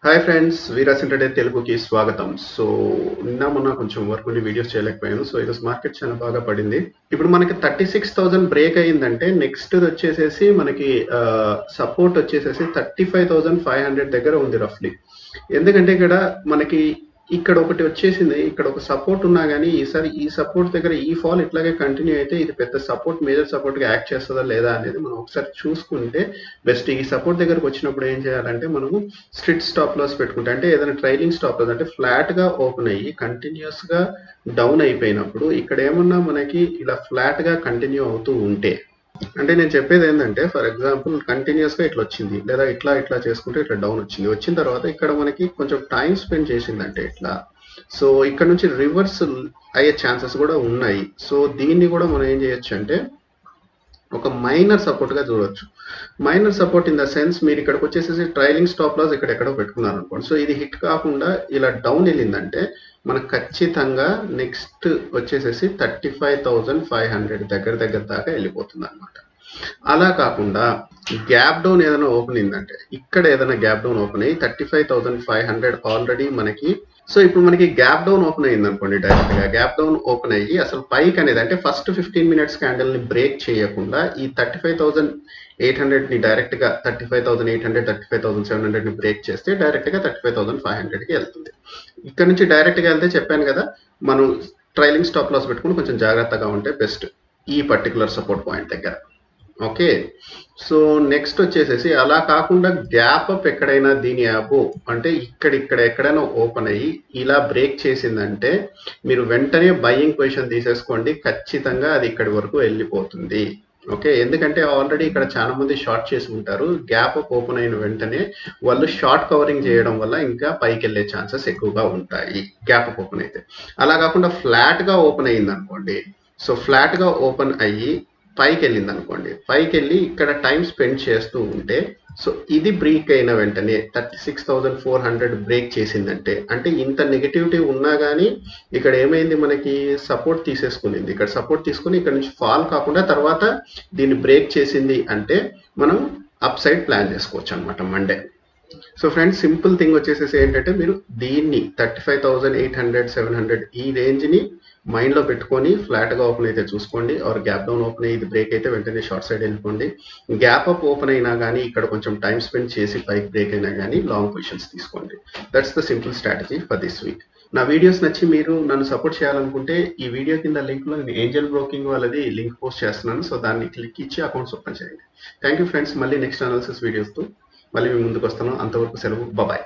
Hi friends, వీరాస్ intraday తెలుగుకి స్వాగతం. So నిన్న మొన్న కొంచెం వర్క్ ఉండి వీడియోస్ చేయలేకపోయాను. సో ఈరోజు మార్కెట్ చాలా బాగా పడింది. ఇప్పుడు మనకి 36,000 బ్రేక్ అయ్యిందంటే నెక్స్ట్ వచ్చేసేసి మనకి సపోర్ట్ వచ్చేసేసి 35,500 దగ్గర ఉంది రఫ్లీ. ఎందుకంటే మనకి ఇక్కడ ఒకటి వచ్చేసింది, ఇక్కడ ఒక సపోర్ట్ ఉన్నా కానీ ఈసారి ఈ సపోర్ట్ దగ్గర ఈ ఫాల్ ఇట్లాగే కంటిన్యూ అయితే ఇది పెద్ద సపోర్ట్, మేజర్ సపోర్ట్ గా యాక్ట్ చేస్తుందా లేదా అనేది మనం ఒకసారి చూసుకుంటే బెస్ట్. ఈ సపోర్ట్ దగ్గరకు వచ్చినప్పుడు ఏం చేయాలంటే మనము స్ట్రిట్ స్టాప్ లాస్ పెట్టుకుంటే, అంటే ఏదైనా ట్రైలింగ్ స్టాప్ లాస్ అంటే ఫ్లాట్ గా ఓపెన్ అయ్యి కంటిన్యూస్ గా డౌన్ అయిపోయినప్పుడు ఇక్కడ ఏమన్నా మనకి ఇలా ఫ్లాట్ గా కంటిన్యూ అవుతూ ఉంటే, అంటే నేను చెప్పేది ఏంటంటే ఫర్ ఎగ్జాంపుల్ కంటిన్యూస్ గా ఇట్లా వచ్చింది లేదా ఇట్లా ఇట్లా చేసుకుంటే ఇట్లా డౌన్ వచ్చింది, వచ్చిన తర్వాత ఇక్కడ మనకి కొంచెం టైం స్పెండ్ చేసిందంటే ఇట్లా, సో ఇక్కడ నుంచి రివర్స్ అయ్యే ఛాన్సెస్ కూడా ఉన్నాయి. సో దీన్ని కూడా మనం ఏం చేయొచ్చు అంటే ఒక మైనర్ సపోర్ట్ గా చూడొచ్చు. Minor support in the sense మీరు ఇక్కడికి వచ్చేసేసి ట్రైలింగ్ స్టాప్ లాస్ ఇక్కడ ఎక్కడో పెట్టుకున్నారు అనుకోండి. సో ఇది హిట్ కాకుండా ఇలా డౌన్ వెళ్ళిందంటే మనకు ఖచ్చితంగా నెక్స్ట్ వచ్చేసేసి 35,500 దగ్గర దాకా వెళ్ళిపోతుంది అనమాట. అలా కాకుండా గ్యాప్ డౌన్ ఏదైనా ఓపెన్ అయిందంటే ఇక్కడ ఏదైనా గ్యాప్ డౌన్ ఓపెన్ అయ్యి 35,500 ఆల్రెడీ మనకి, సో ఇప్పుడు మనకి గ్యాప్ డౌన్ ఓపెన్ అయింది అనుకోండి, డైరెక్ట్ గా గ్యాప్ డౌన్ ఓపెన్ అయ్యి అసలు పైకి అనేది అంటే ఫస్ట్ 15 మినిట్స్ క్యాండిల్ ని బ్రేక్ చేయకుండా ఈ 35,800 ని డైరెక్ట్ గా 35,800 35,700 ని బ్రేక్ చేస్తే డైరెక్ట్ గా 35,500 కి వెళ్తుంది. ఇక్కడ నుంచి డైరెక్ట్ గా వెళ్తే చెప్పాను కదా, మనం ట్రైలింగ్ స్టాప్ లాస్ పెట్టుకుని కొంచెం జాగ్రత్తగా ఉంటే బెస్ట్ ఈ పర్టికులర్ సపోర్ట్ పాయింట్ దగ్గర. ఓకే, సో నెక్స్ట్ వచ్చేసేసి అలా కాకుండా గ్యాప్ అప్ ఎక్కడైనా దీని అబో అంటే ఇక్కడ ఎక్కడైనా ఓపెన్ అయ్యి ఇలా బ్రేక్ చేసిందంటే మీరు వెంటనే బయింగ్ పొజిషన్ తీసేసుకోండి, ఖచ్చితంగా అది ఇక్కడి వరకు వెళ్ళిపోతుంది. ఓకే, ఎందుకంటే ఆల్రెడీ ఇక్కడ చాలా మంది షార్ట్ చేసి ఉంటారు. గ్యాప్ అప్ ఓపెన్ అయిన వెంటనే వాళ్ళు షార్ట్ కవరింగ్ చేయడం వల్ల ఇంకా పైకి వెళ్ళే ఛాన్సెస్ ఎక్కువగా ఉంటాయి గ్యాప్ అప్ ఓపెన్ అయితే. అలా కాకుండా ఫ్లాట్ గా ఓపెన్ అయ్యింది అనుకోండి, సో ఫ్లాట్ గా ఓపెన్ అయ్యి పైకి వెళ్ళింది అనుకోండి, పైకి వెళ్ళి ఇక్కడ టైం స్పెండ్ చేస్తూ ఉంటే, సో ఇది బ్రేక్ అయిన వెంటనే 36,400 బ్రేక్ చేసిందంటే, అంటే ఇంత నెగిటివిటీ ఉన్నా కానీ ఇక్కడ ఏమైంది మనకి సపోర్ట్ తీసేసుకునింది, ఇక్కడ సపోర్ట్ తీసుకుని ఇక్కడ నుంచి ఫాల్ కాకుండా తర్వాత దీన్ని బ్రేక్ చేసింది అంటే మనం అప్ సైడ్ ప్లాన్ చేసుకోవచ్చు అనమాట Monday. So friends, simple thing వచ్చేసేసి ఏంటంటే మీరు దీన్ని 35,800 700 ఈ రేంజ్ ని మైండ్ లో పెట్టుకొని ఫ్లాట్ గా ఓపెన్ అయితే చూసుకోండి, ఆర్ గ్యాప్ డౌన్ ఓపెన్ అయ్యి ఇది బ్రేక్ అయితే వెంటనే షార్ట్ సైడ్ వెళ్ళిపోండి. గ్యాప్ అప్ ఓపెన్ అయినా కానీ ఇక్కడ కొంచెం టైం స్పెండ్ చేసి పైకి బ్రేక్ అయినా కానీ లాంగ్ పొజిషన్స్ తీసుకోండి. That's the simple strategy for this week. నా వీడియోస్ నచ్చి మీరు నన్ను సపోర్ట్ చేయాలనుకుంటే ఈ వీడియో కింద లింక్ లో నేను ఏంజల్ బ్రోకింగ్ వాళ్ళది లింక్ పోస్ట్ చేస్తున్నాను. సో దాన్ని క్లిక్ ఇచ్చి అకౌంట్స్ ఓపెన్ చేయండి. థ్యాంక్ యూ ఫ్రెండ్స్, మళ్ళీ నెక్స్ట్ అనాలిసిస్ వీడియోస్తో మళ్ళీ మీ ముందుకు వస్తాను. అంతవరకు సెలవు, బాయ్.